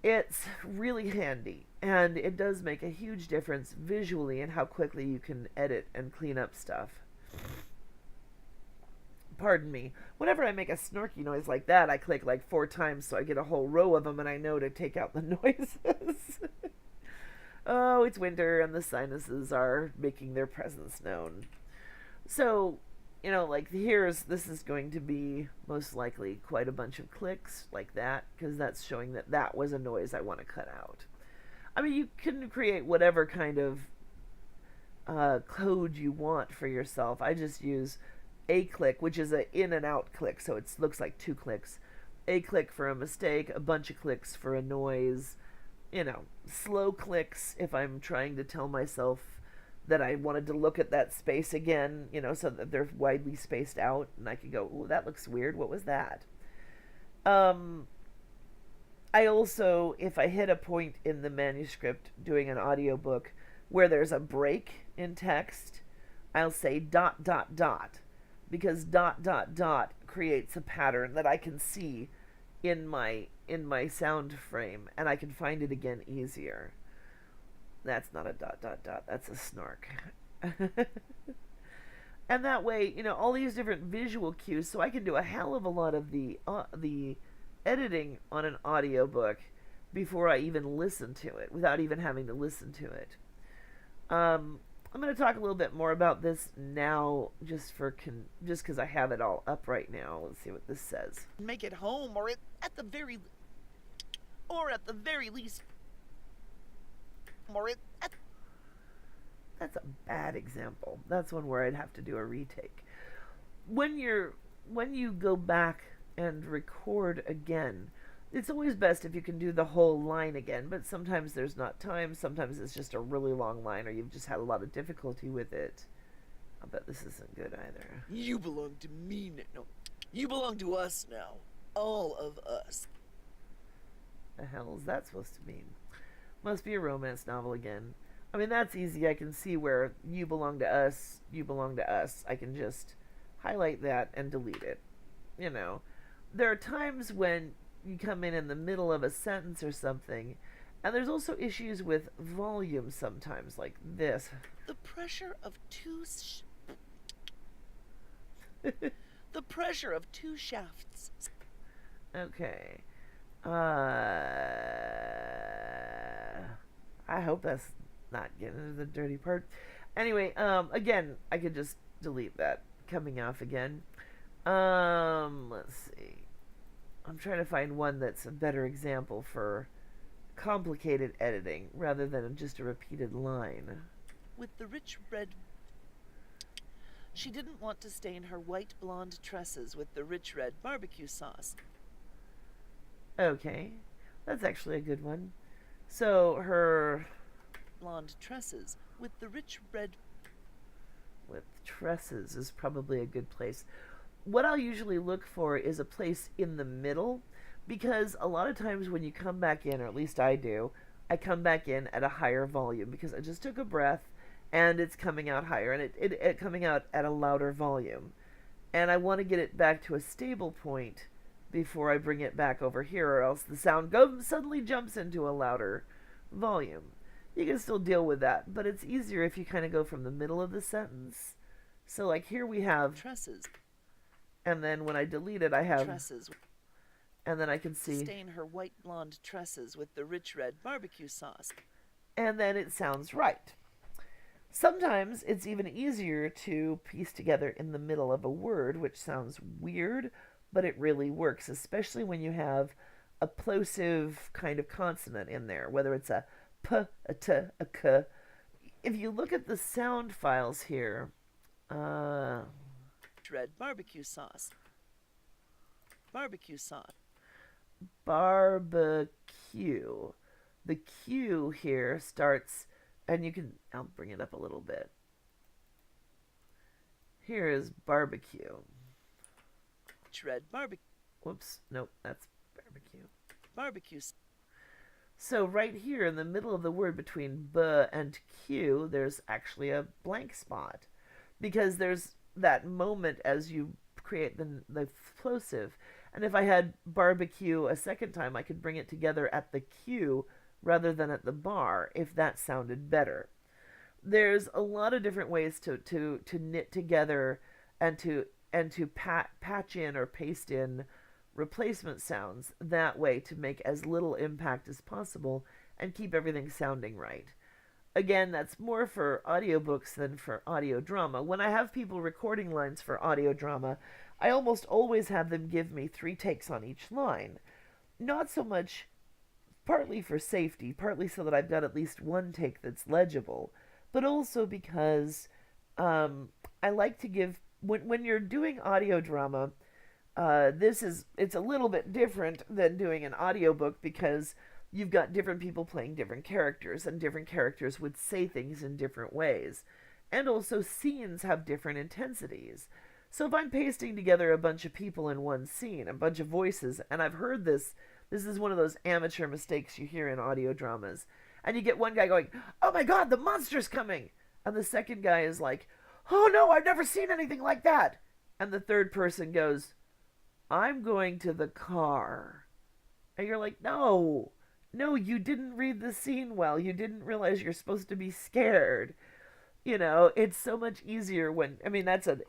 It's really handy, and it does make a huge difference visually in how quickly you can edit and clean up stuff. Pardon me. Whenever I make a snorky noise like that, I click like 4 times so I get a whole row of them and I know to take out the noises. Oh, it's winter and the sinuses are making their presence known. So, like this is going to be most likely quite a bunch of clicks like that because that's showing that that was a noise I want to cut out. I mean, you can create whatever kind of code you want for yourself. I just use a click, which is a in and out click, so it looks like 2 clicks. A click for a mistake, a bunch of clicks for a noise. Slow clicks if I'm trying to tell myself that I wanted to look at that space again, so that they're widely spaced out, and I could go, "Ooh, that looks weird. What was that?" Um, I also, if I hit a point in the manuscript doing an audiobook where there's a break in text, I'll say dot dot dot because dot dot dot creates a pattern that I can see in my sound frame and I can find it again easier. That's not a dot dot dot, that's a snark. And that way, all these different visual cues, so I can do a hell of a lot of the editing on an audiobook before I even listen to it, without even having to listen to it. I'm going to talk a little bit more about this now, just because I have it all up right now. Let's see what this says. Make it home, at the very least, That's a bad example. That's one where I'd have to do a retake. When you go back and record again, it's always best if you can do the whole line again, but sometimes there's not time, sometimes it's just a really long line, or you've just had a lot of difficulty with it. I bet this isn't good either. You belong to me now. No, you belong to us now. All of us. The hell is that supposed to mean? Must be a romance novel again. I mean, that's easy. I can see where you belong to us, you belong to us. I can just highlight that and delete it. There are times when you come in the middle of a sentence or something, and there's also issues with volume sometimes, like this. The pressure of the pressure of 2 shafts. Okay. I hope that's not getting into the dirty part. Anyway, again, I could just delete that coming off again. Let's see. I'm trying to find one that's a better example for complicated editing rather than just a repeated line. With the rich red. She didn't want to stain her white blonde tresses with the rich red barbecue sauce. Okay, that's actually a good one. So her blonde tresses with the rich red. With tresses is probably a good place. What I'll usually look for is a place in the middle, because a lot of times when you come back in, or at least I do, I come back in at a higher volume because I just took a breath and it's coming out higher, and it coming out at a louder volume. And I want to get it back to a stable point before I bring it back over here, or else the sound suddenly jumps into a louder volume. You can still deal with that, but it's easier if you kind of go from the middle of the sentence. So like here we have tresses. And then when I delete it, I have tresses. And then I can see stain her white blonde tresses with the rich red barbecue sauce. And then it sounds right. Sometimes it's even easier to piece together in the middle of a word, which sounds weird, but it really works, especially when you have a plosive kind of consonant in there, whether it's a p, a t, a k. If you look at the sound files here, red barbecue sauce. Barbecue sauce. Barbecue. The Q here starts, and I'll bring it up a little bit. Here is barbecue. Red barbecue. Whoops, nope, that's barbecue. Barbecue. So right here in the middle of the word between B and Q, there's actually a blank spot, because there's that moment as you create the plosive, And if I had barbecue a second time, I could bring it together at the cue rather than at the bar if that sounded better. There's a lot of different ways to knit together and to patch in or paste in replacement sounds that way to make as little impact as possible and keep everything sounding right. Again, that's more for audiobooks than for audio drama. When I have people recording lines for audio drama, I almost always have them give me 3 takes on each line. Not so much partly for safety, partly so that I've got at least 1 take that's legible, but also because I like to give when you're doing audio drama. It's a little bit different than doing an audiobook because you've got different people playing different characters, and different characters would say things in different ways. And also, scenes have different intensities. So if I'm pasting together a bunch of people in one scene, a bunch of voices, and I've heard this is one of those amateur mistakes you hear in audio dramas. And you get one guy going, "Oh my god, the monster's coming!" And the second guy is like, "Oh no, I've never seen anything like that!" And the third person goes, "I'm going to the car." And you're like, "No, no, you didn't read the scene well. You didn't realize you're supposed to be scared." It's so much easier when, I mean, that's an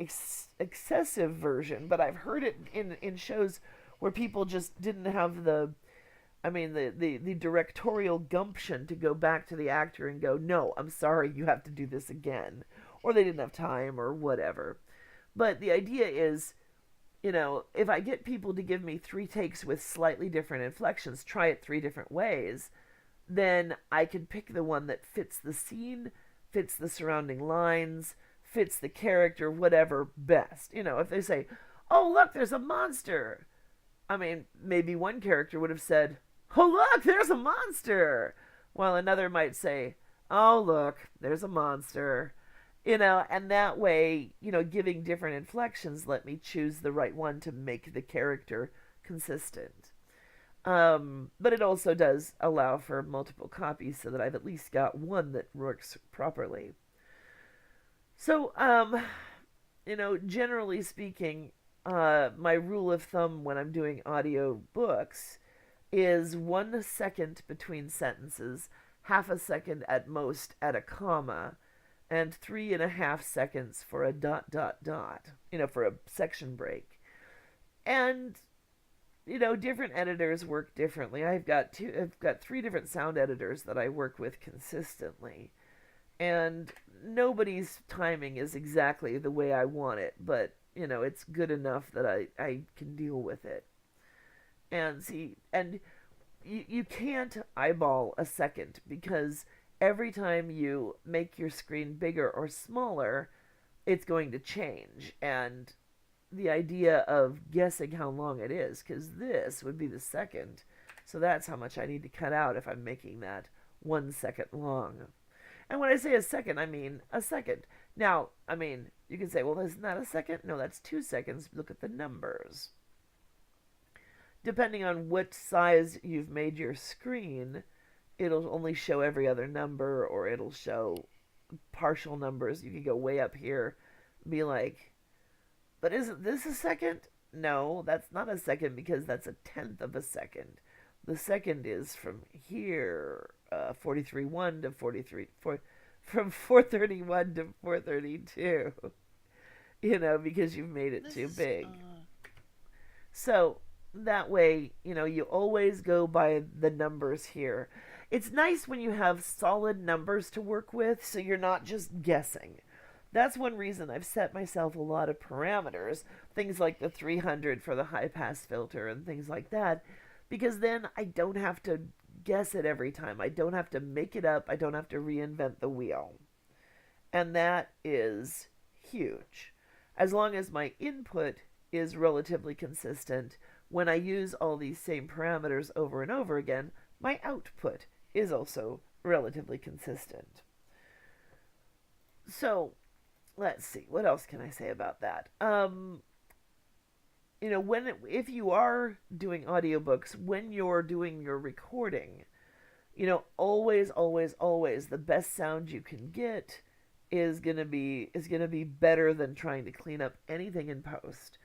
excessive version, but I've heard it in shows where people just didn't have the directorial gumption to go back to the actor and go, "No, I'm sorry, you have to do this again." Or they didn't have time or whatever. But the idea is, if I get people to give me 3 takes with slightly different inflections, try it 3 different ways, then I can pick the one that fits the scene, fits the surrounding lines, fits the character, whatever best. If they say, "Oh, look, there's a monster." I mean, maybe one character would have said, "Oh, look, there's a monster," while another might say, "Oh, look, there's a monster." And that way, giving different inflections let me choose the right one to make the character consistent. But it also does allow for multiple copies so that I've at least got one that works properly. So, generally speaking, my rule of thumb when I'm doing audio books is 1 second between sentences, half a second at most at a comma, and 3.5 seconds for a dot dot dot, for a section break. And different editors work differently. I've got 3 different sound editors that I work with consistently, and nobody's timing is exactly the way I want it, but it's good enough that I can deal with it. And see, and you can't eyeball a second because every time you make your screen bigger or smaller, it's going to change. And the idea of guessing how long it is, because this would be the second, so that's how much I need to cut out if I'm making that 1 second long. And when I say a second, I mean a second. Now, you can say, "Well, isn't that a second?" No, that's 2 seconds. Look at the numbers. Depending on what size you've made your screen, it'll only show every other number, or it'll show partial numbers. You can go way up here and be like, "But isn't this a second?" No, that's not a second because that's 1/10 of a second. The second is from here, 43.1 to 43, from 431 to 432, because you've made it too big. So that way, you always go by the numbers here. It's nice when you have solid numbers to work with, so you're not just guessing. That's one reason I've set myself a lot of parameters, things like the 300 for the high pass filter and things like that, because then I don't have to guess it every time. I don't have to make it up. I don't have to reinvent the wheel. And that is huge. As long as my input is relatively consistent, when I use all these same parameters over and over again, my output is also relatively consistent. So, let's see. What else can I say about that? If you are doing audiobooks, when you're doing your recording, always, always, always the best sound you can get is gonna be better than trying to clean up anything in post.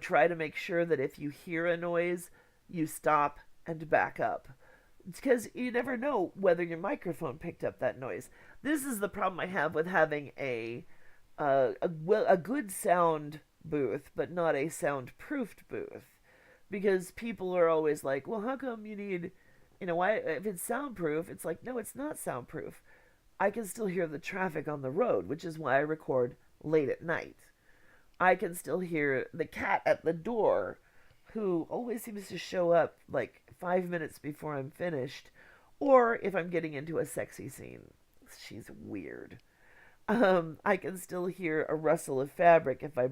Try to make sure that if you hear a noise, you stop and back up. Because you never know whether your microphone picked up that noise. This is the problem I have with having a good sound booth, but not a soundproofed booth. Because people are always like, well, how come you need, why, if it's soundproof, it's like, no, it's not soundproof. I can still hear the traffic on the road, which is why I record late at night. I can still hear the cat at the door, who always seems to show up like 5 minutes before I'm finished, or if I'm getting into a sexy scene. She's weird. I can still hear a rustle of fabric if I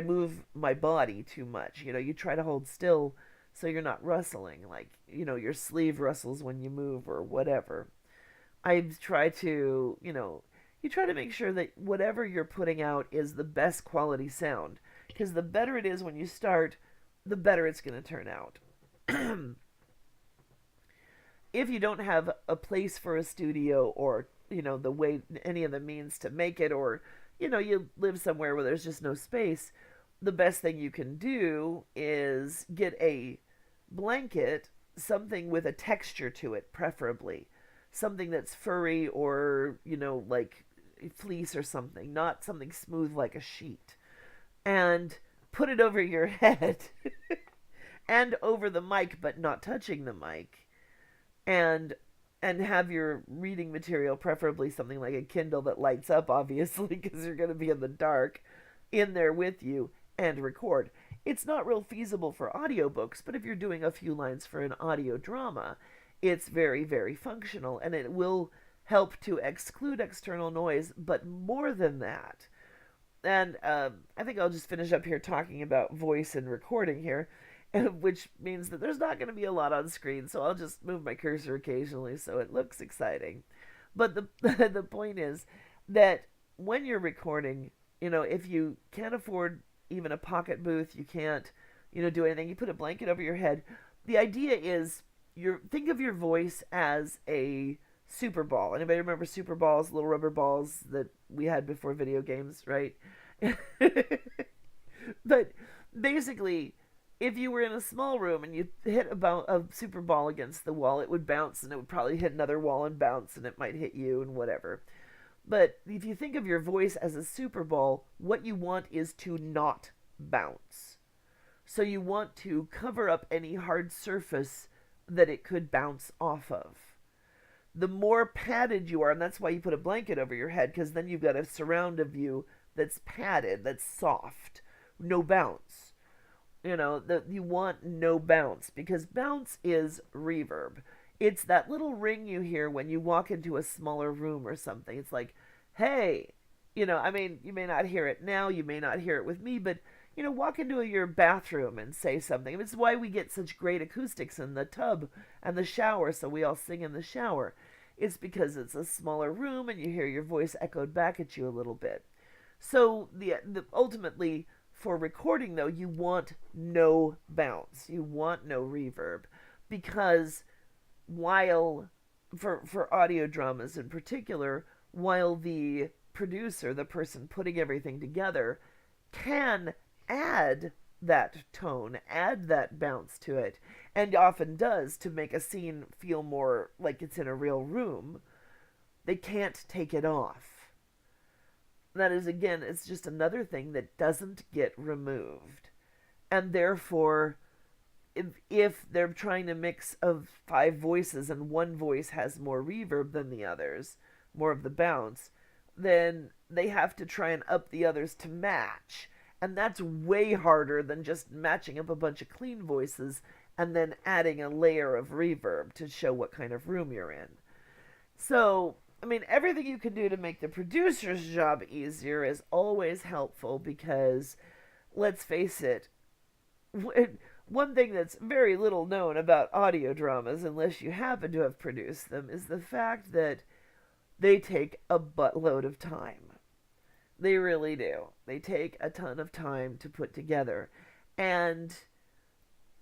move my body too much. You try to hold still so you're not rustling, like, your sleeve rustles when you move or whatever. I try to, you try to make sure that whatever you're putting out is the best quality sound. Because the better it is when you start, the better it's going to turn out. If you don't have a place for a studio or, the way, any of the means to make it, or, you live somewhere where there's just no space, the best thing you can do is get a blanket, something with a texture to it, preferably. Something that's furry or, like fleece or something, not something smooth like a sheet. And put it over your head and over the mic, but not touching the mic. And have your reading material, preferably something like a Kindle that lights up, obviously, because you're going to be in the dark, in there with you and record. It's not real feasible for audiobooks, but if you're doing a few lines for an audio drama, it's very, very functional, and it will help to exclude external noise, but more than that. And I think I'll just finish up here talking about voice and recording here, which means that there's not going to be a lot on screen, so I'll just move my cursor occasionally so it looks exciting. But the the point is that when you're recording, if you can't afford even a pocket booth, you can't, do anything, you put a blanket over your head. The idea is think of your voice as a super ball. Anybody remember super balls, little rubber balls that we had before video games, right? But basically, if you were in a small room and you hit a super ball against the wall, it would bounce and it would probably hit another wall and bounce and it might hit you and whatever. But if you think of your voice as a super ball, what you want is to not bounce. So you want to cover up any hard surface that it could bounce off of. The more padded you are, and that's why you put a blanket over your head, because then you've got a surround of you that's padded, that's soft, no bounce. That you want no bounce, because bounce is reverb. It's that little ring you hear when you walk into a smaller room or something. It's like, hey, you may not hear it now, you may not hear it with me, but walk into your bathroom and say something. It's why we get such great acoustics in the tub and the shower, so we all sing in the shower. It's because it's a smaller room and you hear your voice echoed back at you a little bit. So the ultimately, for recording though, you want no bounce. You want no reverb, because while for audio dramas in particular, while the producer, the person putting everything together, can add that tone, add that bounce to it, and often does to make a scene feel more like it's in a real room, they can't take it off. That is, again, it's just another thing that doesn't get removed. And therefore, if they're trying to mix of 5 voices and one voice has more reverb than the others, more of the bounce, then they have to try and up the others to match. And that's way harder than just matching up a bunch of clean voices and then adding a layer of reverb to show what kind of room you're in. So, everything you can do to make the producer's job easier is always helpful, because, let's face it, one thing that's very little known about audio dramas, unless you happen to have produced them, is the fact that they take a buttload of time. They really do. They take a ton of time to put together. And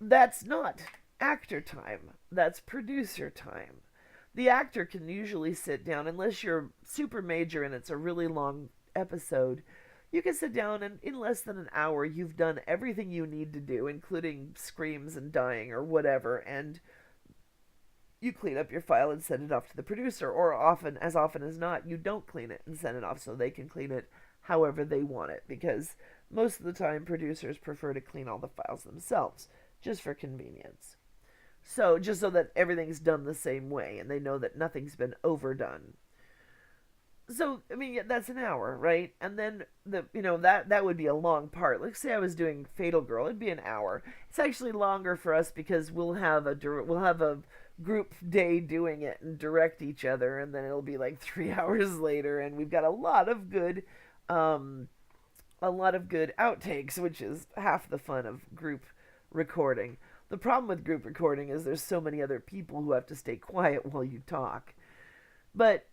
that's not actor time. That's producer time. The actor can usually sit down, unless you're super major and it's a really long episode, you can sit down and in less than an hour you've done everything you need to do, including screams and dying or whatever, and you clean up your file and send it off to the producer. Or often as not, you don't clean it and send it off so they can clean it however they want it, because most of the time producers prefer to clean all the files themselves just for convenience. So just so that everything's done the same way and they know that nothing's been overdone. So I mean, yeah, that's an hour, right? And then that would be a long part. Let's say I was doing Fatal Girl, it'd be an hour. It's actually longer for us because we'll have a group day doing it and direct each other, and then it'll be like 3 hours later, and we've got um, a lot of good outtakes, which is half the fun of group recording. The problem with group recording is there's so many other people who have to stay quiet while you talk. But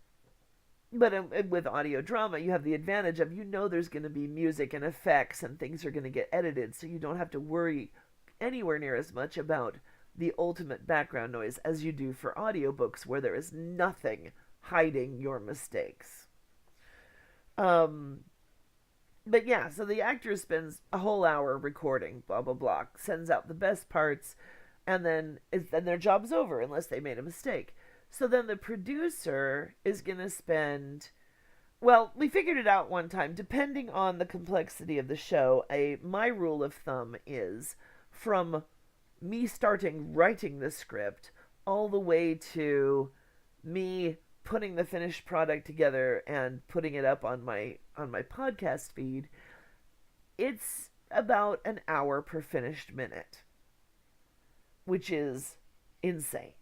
with audio drama, you have the advantage of there's going to be music and effects and things are going to get edited, so you don't have to worry anywhere near as much about the ultimate background noise as you do for audiobooks, where there is nothing hiding your mistakes. Um, but yeah, so the actor spends a whole hour recording, blah blah blah, sends out the best parts, and then their job's over unless they made a mistake. So then the producer is gonna spend. Well, we figured it out one time. Depending on the complexity of the show, my rule of thumb is from me starting writing the script all the way to me putting the finished product together and putting it up on my podcast feed. It's about an hour per finished minute, which is insane.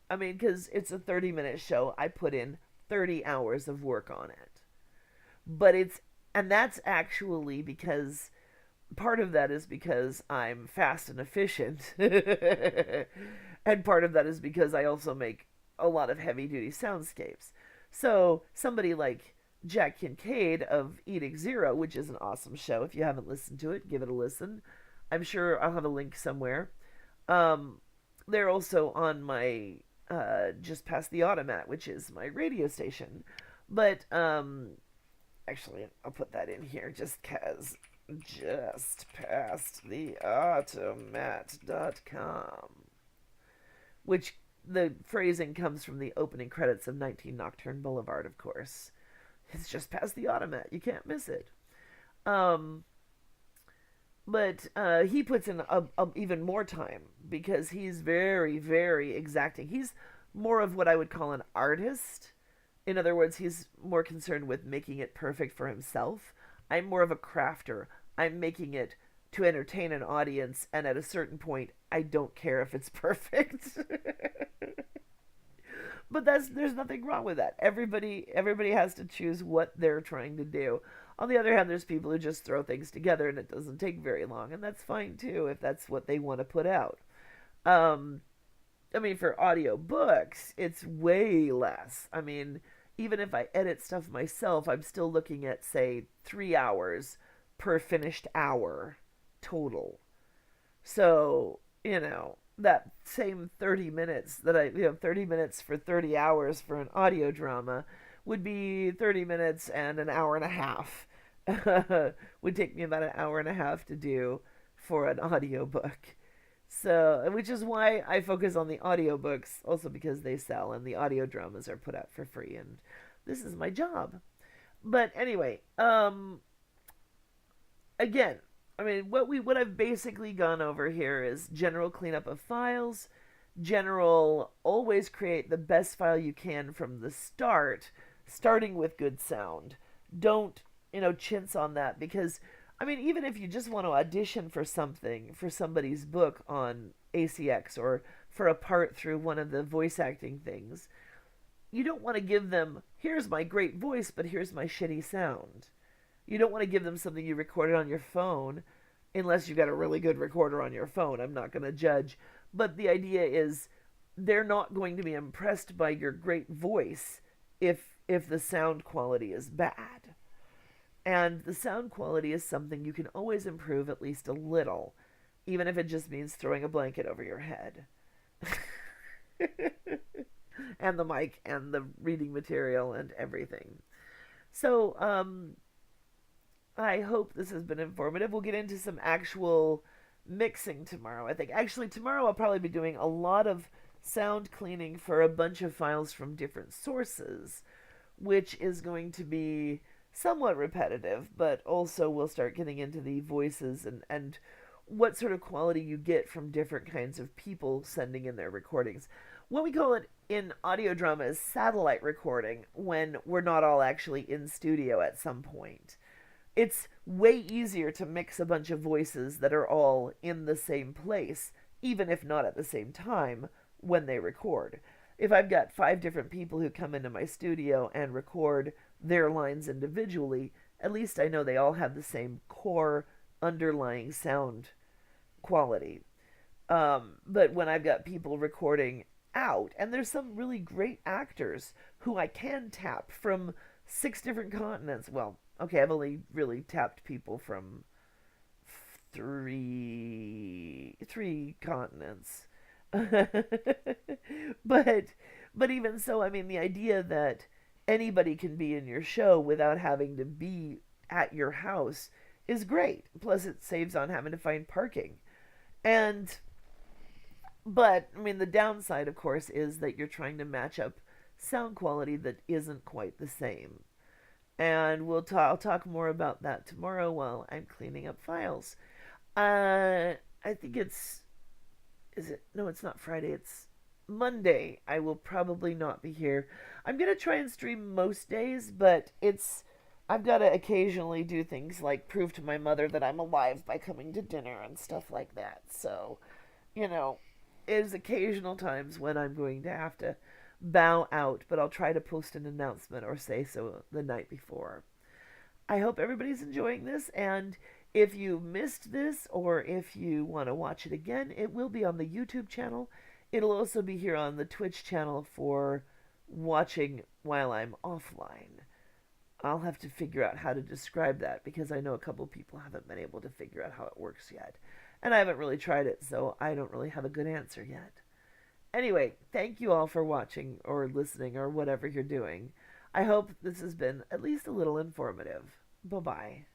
I mean, because it's a 30-minute show, I put in 30 hours of work on it. But and that's actually because part of that is because I'm fast and efficient. And part of that is because I also make a lot of heavy duty soundscapes. So somebody like Jack Kincaid of Eating Zero, which is an awesome show. If you haven't listened to it, give it a listen. I'm sure I'll have a link somewhere. Um, they're also on my Just Past the Automat, which is my radio station. But actually, I'll put that in here just because. Just past the automat.com, which the phrasing comes from the opening credits of 19 Nocturne Boulevard, of course. It's just past the automat. You can't miss it. Um, but he puts in even more time because he's very, very exacting. He's more of what I would call an artist. In other words, he's more concerned with making it perfect for himself. I'm more of a crafter. I'm making it to entertain an audience, and at a certain point, I don't care if it's perfect. But there's nothing wrong with that. Everybody has to choose what they're trying to do. On the other hand, there's people who just throw things together and it doesn't take very long, and that's fine too if that's what they want to put out. Um, I mean, for audio books, it's way less. I mean, even if I edit stuff myself, I'm still looking at, say, 3 hours per finished hour total. So, that same 30 minutes 30 minutes for 30 hours for an audio drama would be 30 minutes and an hour and a half. Would take me about an hour and a half to do for an audiobook. So, which is why I focus on the audiobooks, also because they sell and the audio dramas are put out for free, and this is my job. But anyway, again, I mean, what I've basically gone over here is general cleanup of files, general always create the best file you can from the start, starting with good sound. Don't, chintz on that, because I mean, even if you just want to audition for something, for somebody's book on ACX or for a part through one of the voice acting things, you don't want to give them, here's my great voice, but here's my shitty sound. You don't want to give them something you recorded on your phone, unless you've got a really good recorder on your phone. I'm not going to judge. But the idea is they're not going to be impressed by your great voice if the sound quality is bad. And the sound quality is something you can always improve at least a little, even if it just means throwing a blanket over your head. And the mic and the reading material and everything. So, I hope this has been informative. We'll get into some actual mixing tomorrow. I think actually tomorrow I'll probably be doing a lot of sound cleaning for a bunch of files from different sources, which is going to be somewhat repetitive, but also we'll start getting into the voices and what sort of quality you get from different kinds of people sending in their recordings. What we call it in audio drama is satellite recording when we're not all actually in studio at some point. It's way easier to mix a bunch of voices that are all in the same place, even if not at the same time, when they record. If I've got 5 different people who come into my studio and record their lines individually, at least I know they all have the same core underlying sound quality. But when I've got people recording out, and there's some really great actors who I can tap from 6 different continents. Well, okay, I've only really tapped people from three continents. but but even so, I mean the idea that anybody can be in your show without having to be at your house is great. Plus it saves on having to find parking. And but I mean the downside of course is that you're trying to match up sound quality that isn't quite the same. And I'll talk more about that tomorrow while I'm cleaning up files. I think it's is it no, it's not Friday, it's Monday. I will probably not be here. I'm going to try and stream most days, but it's I've got to occasionally do things like prove to my mother that I'm alive by coming to dinner and stuff like that. So, you know, there's occasional times when I'm going to have to bow out, but I'll try to post an announcement or say so the night before. I hope everybody's enjoying this, and if you missed this or if you want to watch it again, it will be on the YouTube channel. It'll also be here on the Twitch channel for watching while I'm offline. I'll have to figure out how to describe that because I know a couple people haven't been able to figure out how it works yet. And I haven't really tried it, so I don't really have a good answer yet. Anyway, thank you all for watching or listening or whatever you're doing. I hope this has been at least a little informative. Bye bye.